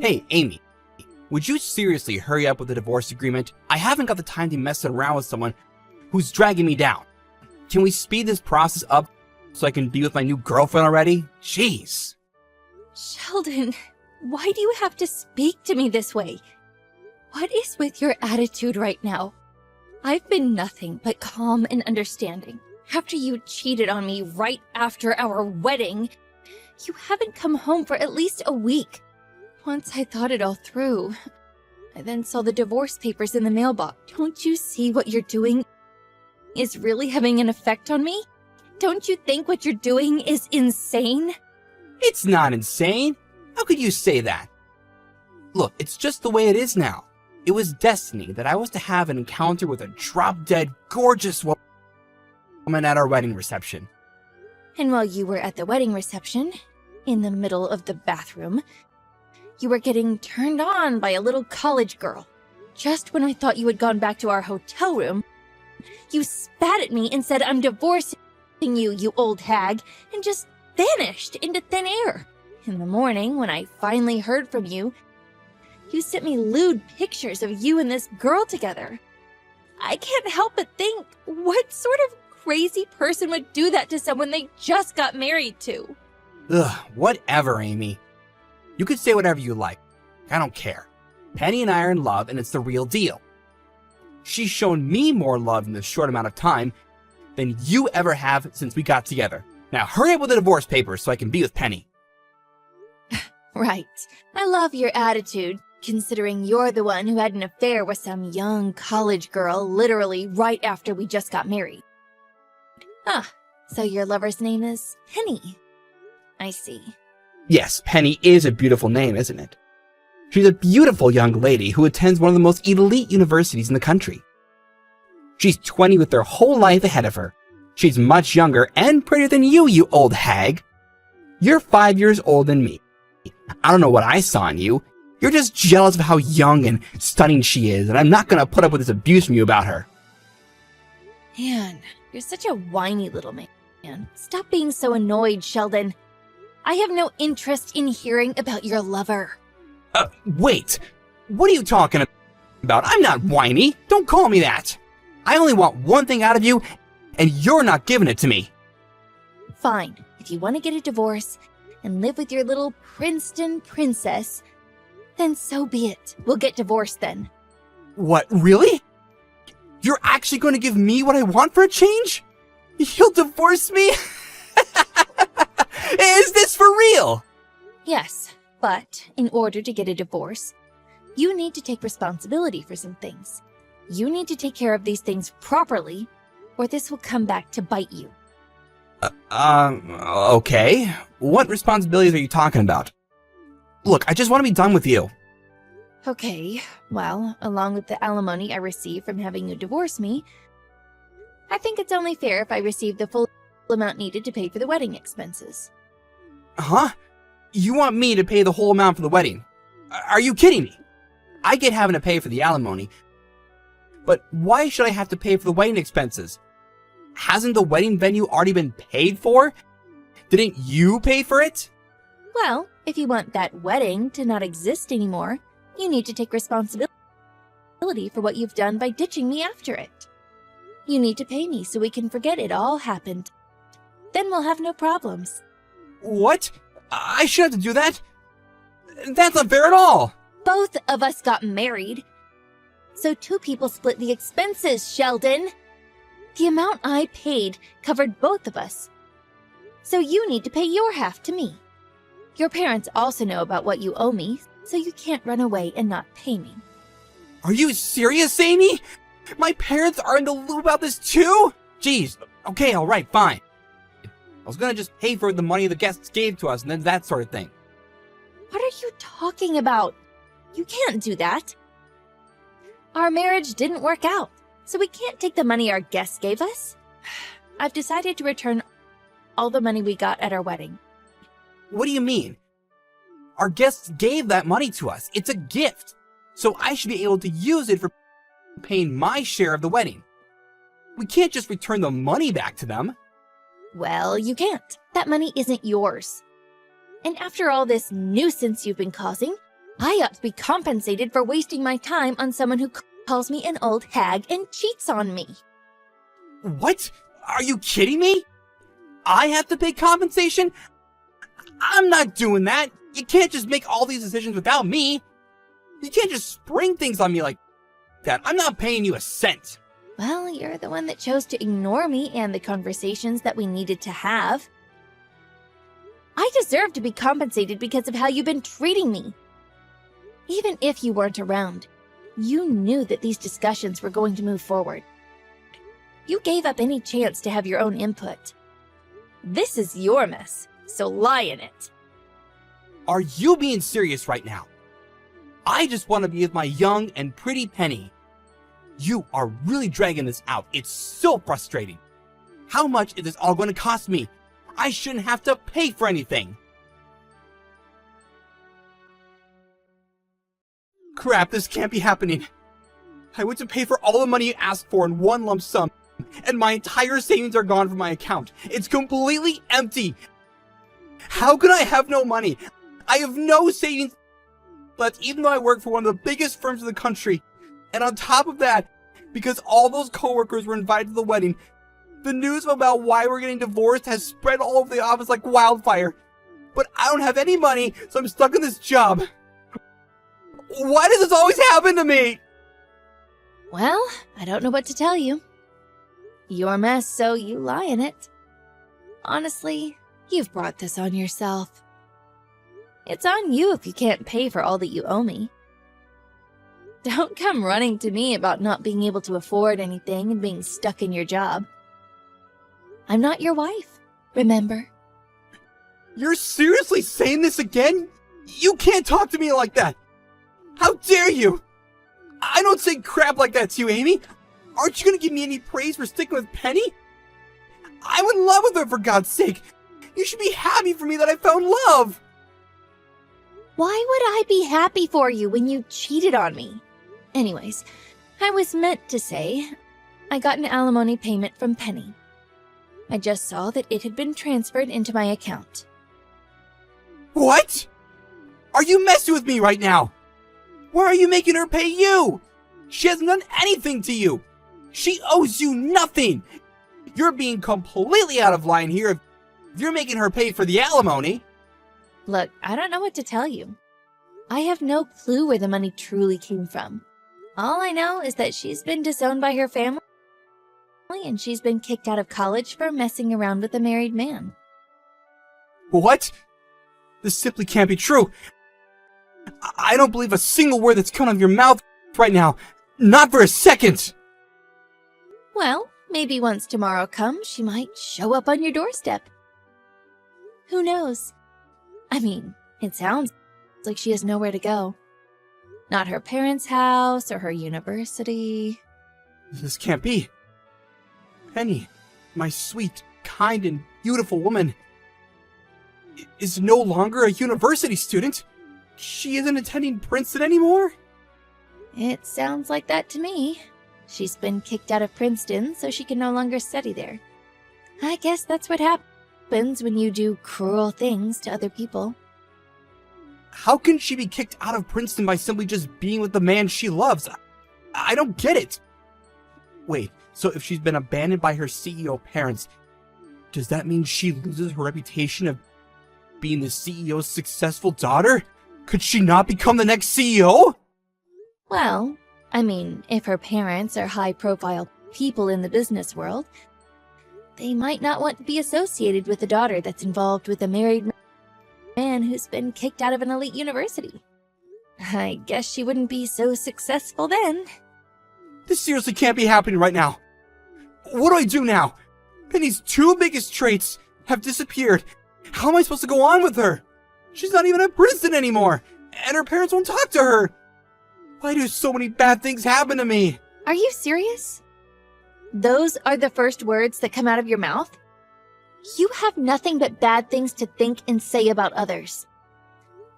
Hey, Amy, would you seriously hurry up with the divorce agreement? I haven't got the time to mess around with someone who's dragging me down. Can we speed this process up so I can be with my new girlfriend already? Jeez. Sheldon, why do you have to speak to me this way? What is with your attitude right now? I've been nothing but calm and understanding. After you cheated on me right after our wedding, you haven't come home for at least a week. Once I thought it all through, I then saw the divorce papers in the mailbox. Don't you see what you're doing is really having an effect on me? Don't you think what you're doing is insane? It's not insane. How could you say that? Look, it's just the way it is now. It was destiny that I was to have an encounter with a drop-dead, gorgeous woman at our wedding reception. And while you were at the wedding reception, in the middle of the bathroom, you were getting turned on by a little college girl. Just when I thought you had gone back to our hotel room, you spat at me and said, "I'm divorcing you, you old hag," and just vanished into thin air. In the morning, when I finally heard from you, you sent me lewd pictures of you and this girl together. I can't help but think, what sort of crazy person would do that to someone they just got married to? Ugh, whatever, Amy. You could say whatever you like. I don't care. Penny and I are in love, and it's the real deal. She's shown me more love in this short amount of time than you ever have since we got together. Now hurry up with the divorce papers so I can be with Penny. Right. I love your attitude, considering you're the one who had an affair with some young college girl literally right after we just got married. Ah, so your lover's name is Penny. I see. Yes, Penny is a beautiful name, isn't it? She's a beautiful young lady who attends one of the most elite universities in the country. She's 20 with her whole life ahead of her. She's much younger and prettier than you, you old hag. You're 5 years older than me. I don't know what I saw in you. You're just jealous of how young and stunning she is, and I'm not gonna put up with this abuse from you about her. Man, you're such a whiny little man. Stop being so annoyed, Sheldon. I have no interest in hearing about your lover. Wait. What are you talking about? I'm not whiny. Don't call me that. I only want one thing out of you, and you're not giving it to me. Fine. If you want to get a divorce and live with your little Princeton princess, then so be it. We'll get divorced then. What, really? You're actually going to give me what I want for a change? You'll divorce me? Is this for real? Yes, but in order to get a divorce, you need to take responsibility for some things. You need to take care of these things properly, or this will come back to bite you. Okay. What responsibilities are you talking about? Look, I just want to be done with you. Okay, well, along with the alimony I receive from having you divorce me, I think it's only fair if I receive the full amount needed to pay for the wedding expenses. Huh? You want me to pay the whole amount for the wedding? Are you kidding me? I get having to pay for the alimony, but why should I have to pay for the wedding expenses? Hasn't the wedding venue already been paid for? Didn't you pay for it? Well, if you want that wedding to not exist anymore, you need to take responsibility for what you've done by ditching me after it. You need to pay me so we can forget it all happened. Then we'll have no problems. What? I should have to do that? That's not fair at all. Both of us got married. So two people split the expenses, Sheldon. The amount I paid covered both of us. So you need to pay your half to me. Your parents also know about what you owe me, so you can't run away and not pay me. Are you serious, Amy? My parents are in the loop about this too? Jeez. Okay, alright, fine. I was gonna just pay for the money the guests gave to us and then that sort of thing. What are you talking about? You can't do that. Our marriage didn't work out, so we can't take the money our guests gave us. I've decided to return all the money we got at our wedding. What do you mean? Our guests gave that money to us. It's a gift. So I should be able to use it for paying my share of the wedding. We can't just return the money back to them. Well, you can't. That money isn't yours. And after all this nuisance you've been causing, I ought to be compensated for wasting my time on someone who calls me an old hag and cheats on me. What? Are you kidding me? I have to pay compensation? I'm not doing that. You can't just make all these decisions without me. You can't just spring things on me like that. I'm not paying you a cent. Well, you're the one that chose to ignore me and the conversations that we needed to have. I deserve to be compensated because of how you've been treating me. Even if you weren't around, you knew that these discussions were going to move forward. You gave up any chance to have your own input. This is your mess, so lie in it. Are you being serious right now? I just want to be with my young and pretty Penny. You are really dragging this out. It's so frustrating. How much is this all going to cost me? I shouldn't have to pay for anything. Crap, this can't be happening. I went to pay for all the money you asked for in one lump sum, and my entire savings are gone from my account. It's completely empty. How could I have no money? I have no savings left, even though I work for one of the biggest firms in the country. And on top of that, because all those coworkers were invited to the wedding, the news about why we're getting divorced has spread all over the office like wildfire. But I don't have any money, so I'm stuck in this job. Why does this always happen to me? Well, I don't know what to tell you. Your mess, so you lie in it. Honestly, you've brought this on yourself. It's on you if you can't pay for all that you owe me. Don't come running to me about not being able to afford anything and being stuck in your job. I'm not your wife, remember? You're seriously saying this again? You can't talk to me like that! How dare you! I don't say crap like that to you, Amy! Aren't you gonna give me any praise for sticking with Penny? I'm in love with her, for God's sake! You should be happy for me that I found love! Why would I be happy for you when you cheated on me? Anyways, I was meant to say, I got an alimony payment from Penny. I just saw that it had been transferred into my account. What? Are you messing with me right now? Why are you making her pay you? She hasn't done anything to you. She owes you nothing. You're being completely out of line here if you're making her pay for the alimony. Look, I don't know what to tell you. I have no clue where the money truly came from. All I know is that she's been disowned by her family and she's been kicked out of college for messing around with a married man. What? This simply can't be true. I don't believe a single word that's coming out of your mouth right now. Not for a second. Well, maybe once tomorrow comes, she might show up on your doorstep. Who knows? I mean, it sounds like she has nowhere to go. Not her parents' house or her university. This can't be. Penny, my sweet, kind, and beautiful woman, is no longer a university student. She isn't attending Princeton anymore? It sounds like that to me. She's been kicked out of Princeton, so she can no longer study there. I guess that's what happens when you do cruel things to other people. How can she be kicked out of Princeton by simply just being with the man she loves? I don't get it. Wait, so if she's been abandoned by her CEO parents, does that mean she loses her reputation of being the CEO's successful daughter? Could she not become the next CEO? Well, I mean, if her parents are high-profile people in the business world, they might not want to be associated with a daughter that's involved with a married man who's been kicked out of an elite university. I guess she wouldn't be so successful then. This seriously can't be happening right now. What do I do now? Penny's two biggest traits have disappeared. How am I supposed to go on with her? She's not even at Princeton anymore, and her parents won't talk to her. Why do so many bad things happen to me? Are you serious? Those are the first words that come out of your mouth? You have nothing but bad things to think and say about others.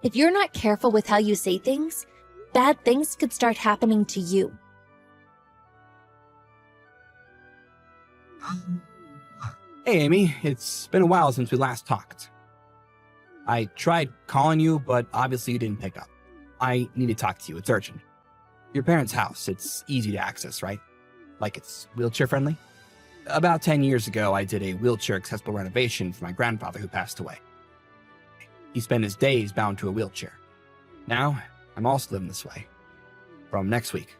If you're not careful with how you say things, bad things could start happening to you. Hey, Amy, it's been a while since we last talked. I tried calling you, but obviously you didn't pick up. I need to talk to you. It's urgent. Your parents' house, it's easy to access, right? Like it's wheelchair friendly? About 10 years ago, I did a wheelchair accessible renovation for my grandfather who passed away. He spent his days bound to a wheelchair. Now, I'm also living this way. From next week,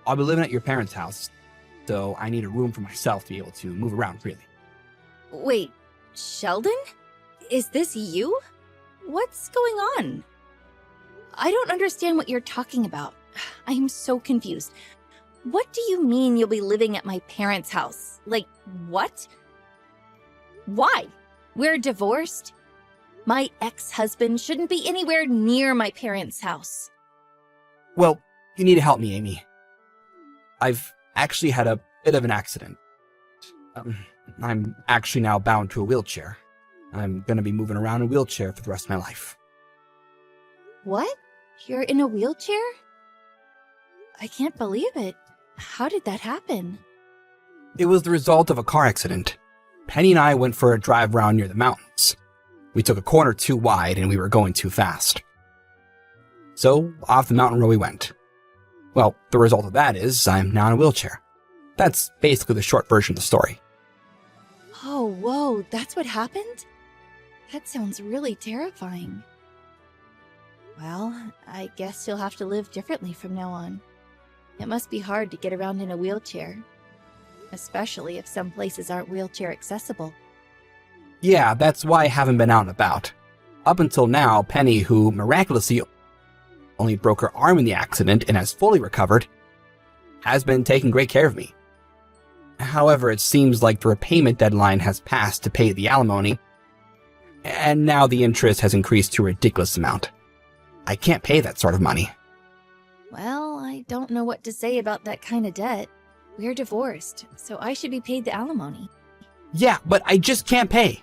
I'll be living at your parents' house, so I need a room for myself to be able to move around freely. Wait, Sheldon? Is this you? What's going on? I don't understand what you're talking about. I am so confused. What do you mean you'll be living at my parents' house? Like, what? Why? We're divorced? My ex-husband shouldn't be anywhere near my parents' house. Well, you need to help me, Amy. I've actually had a bit of an accident. I'm actually now bound to a wheelchair. I'm gonna be moving around in a wheelchair for the rest of my life. What? You're in a wheelchair? I can't believe it. How did that happen? It was the result of a car accident. Penny and I went for a drive around near the mountains. We took a corner too wide and we were going too fast. So, off the mountain road we went. Well, the result of that is I'm now in a wheelchair. That's basically the short version of the story. Oh, whoa, that's what happened? That sounds really terrifying. Well, I guess you'll have to live differently from now on. It must be hard to get around in a wheelchair, especially if some places aren't wheelchair accessible. Yeah, that's why I haven't been out and about. Up until now, Penny, who miraculously only broke her arm in the accident and has fully recovered, has been taking great care of me. However, it seems like the repayment deadline has passed to pay the alimony, and now the interest has increased to a ridiculous amount. I can't pay that sort of money. Well, I don't know what to say about that kind of debt. We're divorced, so I should be paid the alimony. Yeah, but I just can't pay.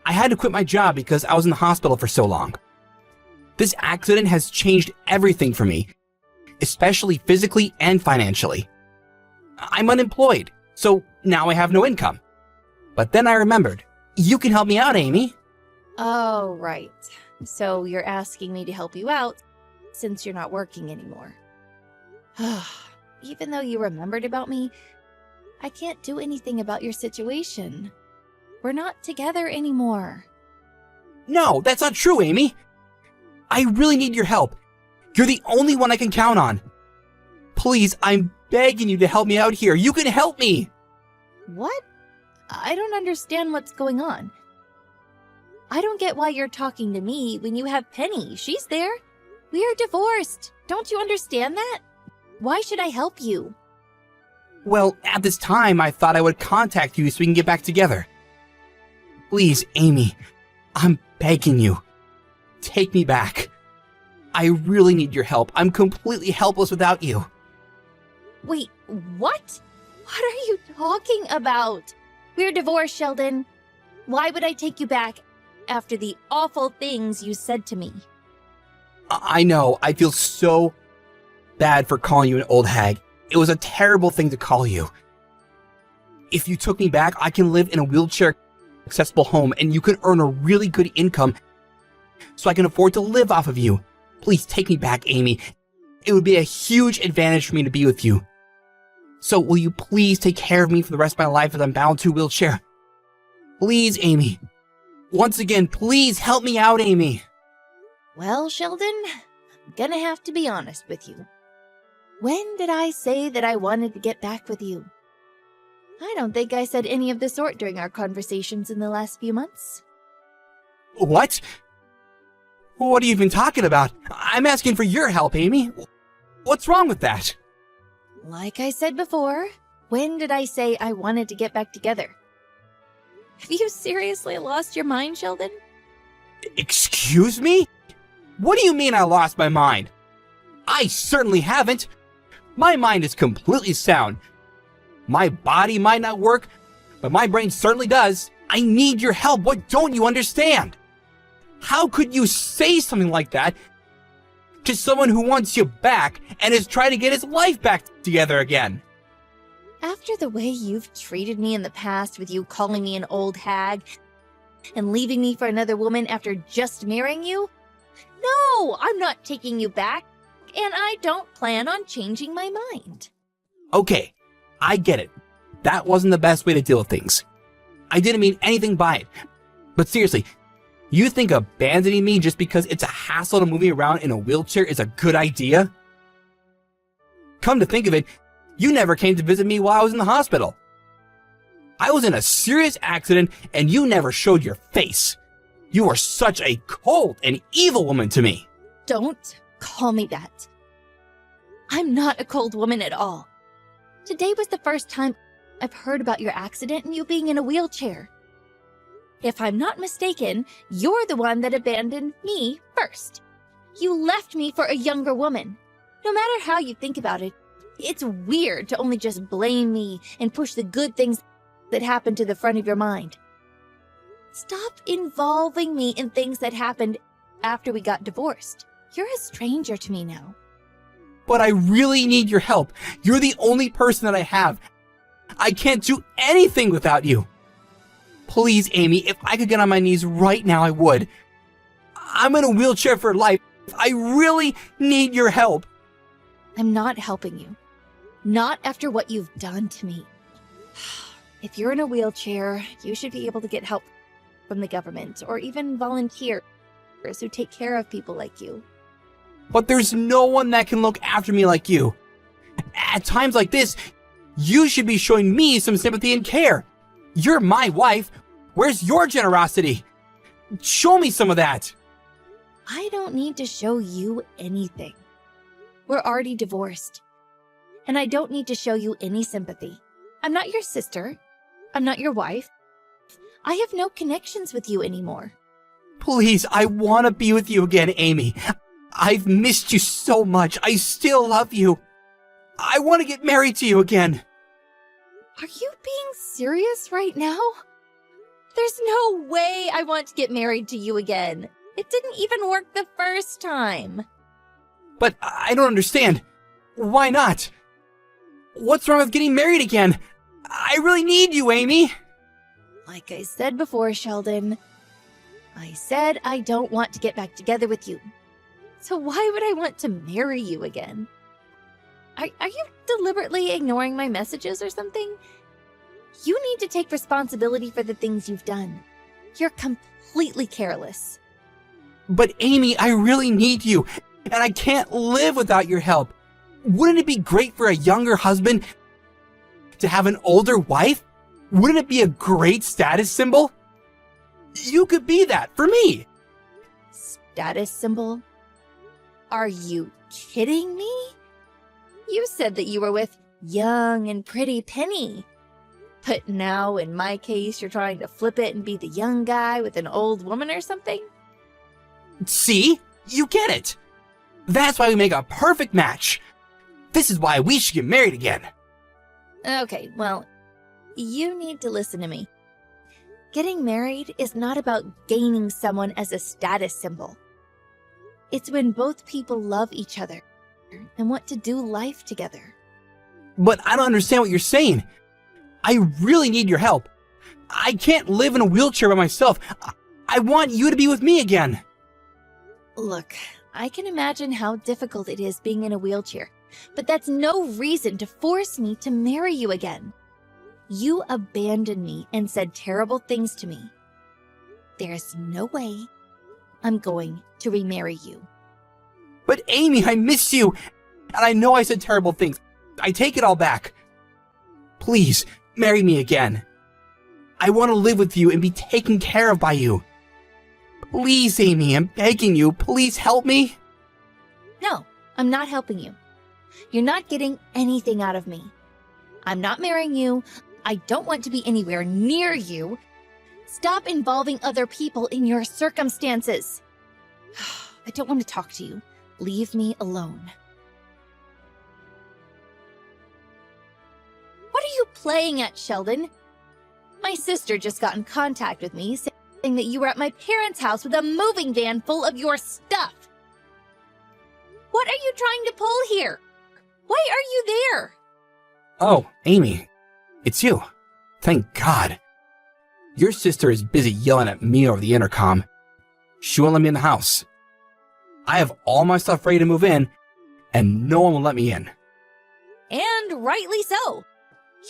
I had to quit my job because I was in the hospital for so long. This accident has changed everything for me, especially physically and financially. I'm unemployed, so now I have no income. But then I remembered, you can help me out, Amy. Oh, right. So you're asking me to help you out since you're not working anymore. Even though you remembered about me, I can't do anything about your situation. We're not together anymore. No, that's not true, Amy. I really need your help. You're the only one I can count on. Please, I'm begging you to help me out here. You can help me. What? I don't understand what's going on. I don't get why you're talking to me when you have Penny. She's there. We are divorced. Don't you understand that? Why should I help you? Well, at this time, I thought I would contact you so we can get back together. Please, Amy, I'm begging you. Take me back. I really need your help. I'm completely helpless without you. Wait, what? What are you talking about? We're divorced, Sheldon. Why would I take you back after the awful things you said to me? I know. I feel so bad for calling you an old hag. It was a terrible thing to call you. If you took me back, I can live in a wheelchair accessible home and you can earn a really good income so I can afford to live off of you. Please take me back, Amy. It would be a huge advantage for me to be with you. So will you please take care of me for the rest of my life as I'm bound to a wheelchair? Please, Amy. Once again, please help me out, Amy. Well, Sheldon, I'm gonna have to be honest with you. When did I say that I wanted to get back with you? I don't think I said any of the sort during our conversations in the last few months. What? What are you even talking about? I'm asking for your help, Amy. What's wrong with that? Like I said before, when did I say I wanted to get back together? Have you seriously lost your mind, Sheldon? Excuse me? What do you mean I lost my mind? I certainly haven't. My mind is completely sound. My body might not work, but my brain certainly does. I need your help. What don't you understand? How could you say something like that to someone who wants you back and is trying to get his life back together again? After the way you've treated me in the past, with you calling me an old hag and leaving me for another woman after just marrying you? No, I'm not taking you back. and I don't plan on changing my mind. Okay, I get it. That wasn't the best way to deal with things. I didn't mean anything by it. But seriously, you think abandoning me just because it's a hassle to move me around in a wheelchair is a good idea? Come to think of it, you never came to visit me while I was in the hospital. I was in a serious accident and you never showed your face. You were such a cold and evil woman to me. Don't call me that. I'm not a cold woman at all. Today was the first time I've heard about your accident and you being in a wheelchair. If I'm not mistaken, you're the one that abandoned me first. You left me for a younger woman. No matter how you think about it, it's weird to only just blame me and push the good things that happened to the front of your mind. Stop involving me in things that happened after we got divorced. You're a stranger to me now. But I really need your help. You're the only person that I have. I can't do anything without you. Please, Amy, if I could get on my knees right now, I would. I'm in a wheelchair for life. I really need your help. I'm not helping you. Not after what you've done to me. If you're in a wheelchair, you should be able to get help from the government or even volunteers who take care of people like you. But there's no one that can look after me like you. At times like this, you should be showing me some sympathy and care. You're my wife. Where's your generosity? Show me some of that. I don't need to show you anything. We're already divorced. And I don't need to show you any sympathy. I'm not your sister. I'm not your wife. I have no connections with you anymore. Please, I want to be with you again, Amy. I've missed you so much. I still love you. I want to get married to you again. Are you being serious right now? There's no way I want to get married to you again. It didn't even work the first time. But I don't understand. Why not? What's wrong with getting married again? I really need you, Amy. Like I said before, Sheldon, I said I don't want to get back together with you. So why would I want to marry you again? Are you deliberately ignoring my messages or something? You need to take responsibility for the things you've done. You're completely careless. But Amy, I really need you, and I can't live without your help. Wouldn't it be great for a younger husband to have an older wife? Wouldn't it be a great status symbol? You could be that for me. Status symbol? Are you kidding me? You said that you were with young and pretty Penny. But now, in my case, you're trying to flip it and be the young guy with an old woman or something? See? You get it. That's why we make a perfect match. This is why we should get married again. Okay, well, you need to listen to me. Getting married is not about gaining someone as a status symbol. It's when both people love each other and want to do life together. But I don't understand what you're saying. I really need your help. I can't live in a wheelchair by myself. I want you to be with me again. Look, I can imagine how difficult it is being in a wheelchair, but that's no reason to force me to marry you again. You abandoned me and said terrible things to me. There's no way I'm going to remarry you. But Amy, I miss you, and I know I said terrible things. I take it all back. Please, marry me again. I want to live with you and be taken care of by you. Please, Amy, I'm begging you, please help me. No, I'm not helping you. You're not getting anything out of me. I'm not marrying you. I don't want to be anywhere near you. Stop involving other people in your circumstances. I don't want to talk to you. Leave me alone. What are you playing at, Sheldon? My sister just got in contact with me saying that you were at my parents' house with a moving van full of your stuff. What are you trying to pull here? Why are you there? Oh, Amy, it's you. Thank God. Your sister is busy yelling at me over the intercom. She won't let me in the house. I have all my stuff ready to move in, and no one will let me in. And rightly so.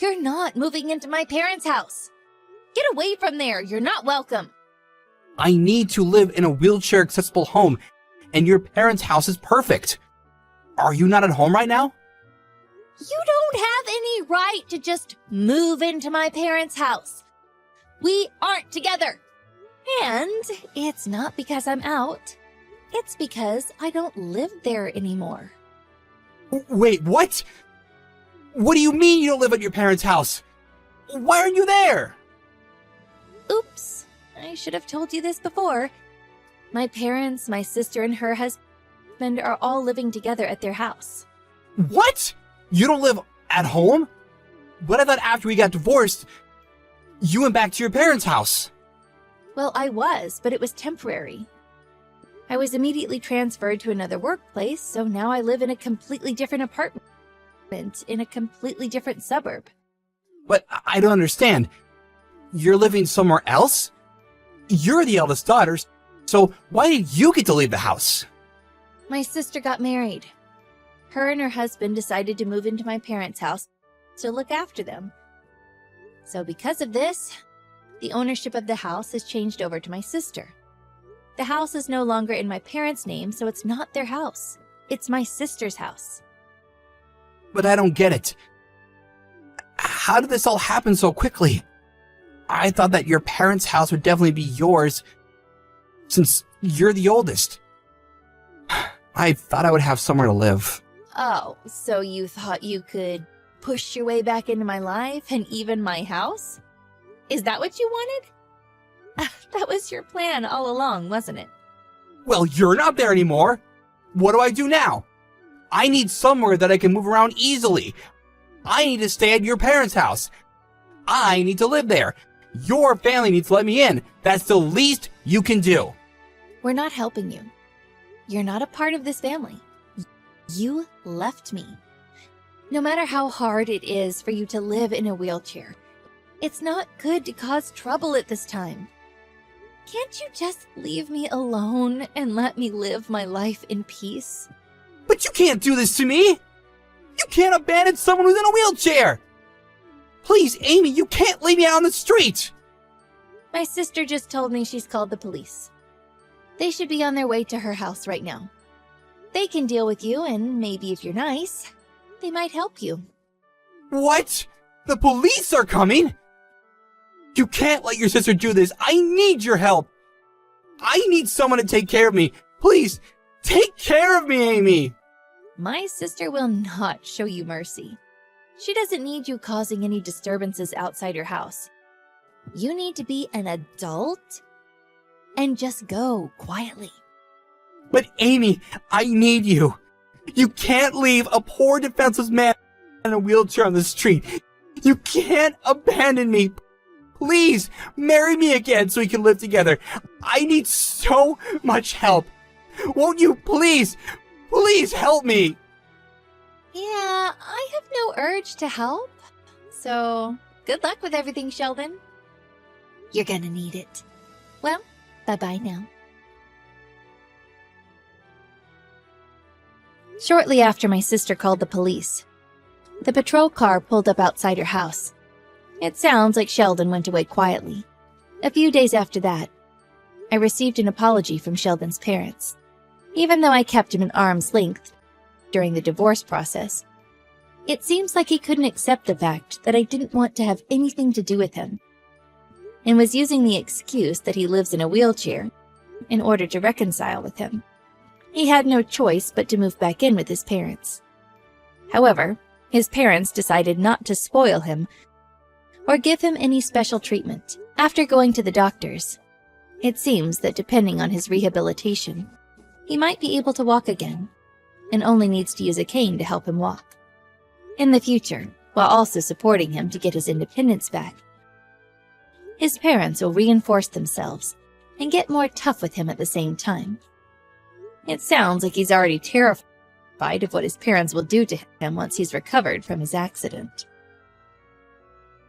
You're not moving into my parents' house. Get away from there. You're not welcome. I need to live in a wheelchair-accessible home, and your parents' house is perfect. Are you not at home right now? You don't have any right to just move into my parents' house. We aren't together. And it's not because I'm out. It's because I don't live there anymore. Wait, what? What do you mean you don't live at your parents' house? Why aren't you there? Oops, I should have told you this before. My parents, my sister, and her husband are all living together at their house. What? You don't live at home? But I thought after we got divorced, you went back to your parents' house. Well, I was, but it was temporary. I was immediately transferred to another workplace, so now I live in a completely different apartment in a completely different suburb. But I don't understand. You're living somewhere else? You're the eldest daughter, so why did you get to leave the house? My sister got married. Her and her husband decided to move into my parents' house to look after them. So because of this, the ownership of the house has changed over to my sister. The house is no longer in my parents' name, so it's not their house. It's my sister's house. But I don't get it. How did this all happen so quickly? I thought that your parents' house would definitely be yours, since you're the oldest. I thought I would have somewhere to live. Oh, so you thought you could push your way back into my life and even my house? Is that what you wanted? That was your plan all along, wasn't it? Well, you're not there anymore. What do I do now? I need somewhere that I can move around easily. I need to stay at your parents' house. I need to live there. Your family needs to let me in. That's the least you can do. We're not helping you. You're not a part of this family. You left me. No matter how hard it is for you to live in a wheelchair, it's not good to cause trouble at this time. Can't you just leave me alone and let me live my life in peace? But you can't do this to me! You can't abandon someone who's in a wheelchair! Please, Amy, you can't leave me out on the street! My sister just told me she's called the police. They should be on their way to her house right now. They can deal with you, and maybe if you're nice, they might help you. What? The police are coming? You can't let your sister do this. I need your help. I need someone to take care of me. Please, take care of me, Amy. My sister will not show you mercy. She doesn't need you causing any disturbances outside your house. You need to be an adult and just go quietly. But Amy, I need you. You can't leave a poor defenseless man in a wheelchair on the street. You can't abandon me. Please, marry me again so we can live together. I need so much help. Won't you please help me? Yeah, I have no urge to help. So, good luck with everything, Sheldon. You're gonna need it. Well, bye-bye now. Shortly after my sister called the police, the patrol car pulled up outside her house. It sounds like Sheldon went away quietly. A few days after that, I received an apology from Sheldon's parents. Even though I kept him at arm's length during the divorce process, it seems like he couldn't accept the fact that I didn't want to have anything to do with him, and was using the excuse that he lives in a wheelchair in order to reconcile with him. He had no choice but to move back in with his parents. However, his parents decided not to spoil him or give him any special treatment. After going to the doctors, it seems that depending on his rehabilitation, he might be able to walk again, and only needs to use a cane to help him walk. In the future, while also supporting him to get his independence back, his parents will reinforce themselves and get more tough with him at the same time. It sounds like he's already terrified of what his parents will do to him once he's recovered from his accident.